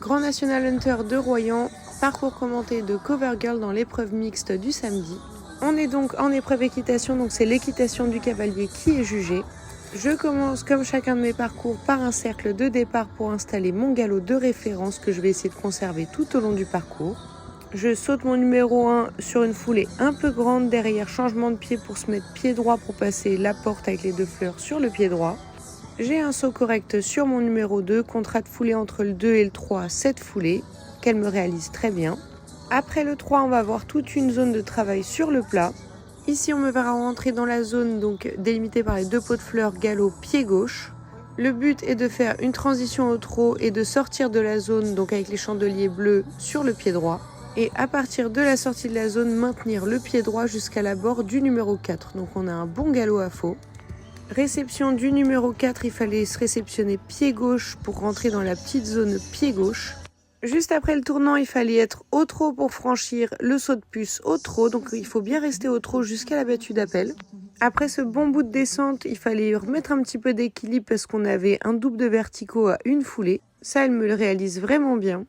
Grand National Hunter de Royan, parcours commenté de Covergirl dans l'épreuve mixte du samedi. On est donc en épreuve équitation, donc c'est l'équitation du cavalier qui est jugée. Je commence comme chacun de mes parcours par un cercle de départ pour installer mon galop de référence que je vais essayer de conserver tout au long du parcours. Je saute mon numéro 1 sur une foulée un peu grande, derrière changement de pied pour se mettre pied droit pour passer la porte avec les 2 fleurs sur le pied droit. J'ai un saut correct sur mon numéro 2, contrat de foulée entre le 2 et le 3, cette foulée, qu'elle me réalise très bien. Après le 3, on va avoir toute une zone de travail sur le plat. Ici, on me verra rentrer dans la zone donc délimitée par les 2 pots de fleurs galop pied gauche. Le but est de faire une transition au trot et de sortir de la zone donc avec les chandeliers bleus sur le pied droit. Et à partir de la sortie de la zone, maintenir le pied droit jusqu'à la barre du numéro 4. Donc on a un bon galop à faux. Réception du numéro 4, il fallait se réceptionner pied gauche pour rentrer dans la petite zone pied gauche. Juste après le tournant, il fallait être au trot pour franchir le saut de puce au trot. Donc il faut bien rester au trot jusqu'à la battue d'appel. Après ce bon bout de descente, il fallait remettre un petit peu d'équilibre parce qu'on avait un double de verticaux à une foulée. Ça, elle me le réalise vraiment bien.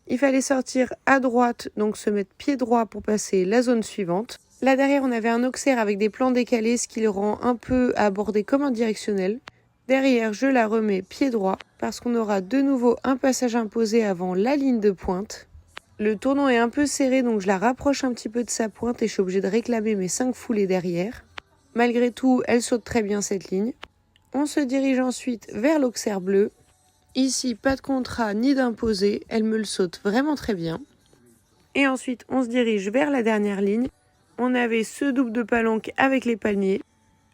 Il fallait sortir à droite, donc se mettre pied droit pour passer la zone suivante. Là derrière, on avait un auxerre avec des plans décalés, ce qui le rend un peu à aborder comme un directionnel. Derrière, je la remets pied droit parce qu'on aura de nouveau un passage imposé avant la ligne de pointe. Le tournant est un peu serré, donc je la rapproche un petit peu de sa pointe et je suis obligée de réclamer mes 5 foulées derrière. Malgré tout, elle saute très bien cette ligne. On se dirige ensuite vers l'auxerre bleu. Ici, pas de contrat ni d'imposé, elle me le saute vraiment très bien. Et ensuite, on se dirige vers la dernière ligne. On avait ce double de palanque avec les palmiers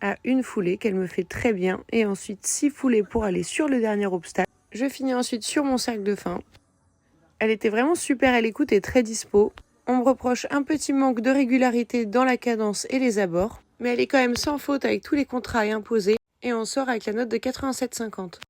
à une foulée qu'elle me fait très bien. Et ensuite 6 foulées pour aller sur le dernier obstacle. Je finis ensuite sur mon cercle de fin. Elle était vraiment super à l'écoute et très dispo. On me reproche un petit manque de régularité dans la cadence et les abords. Mais elle est quand même sans faute avec tous les contrats à imposer. Et on sort avec la note de 87,50.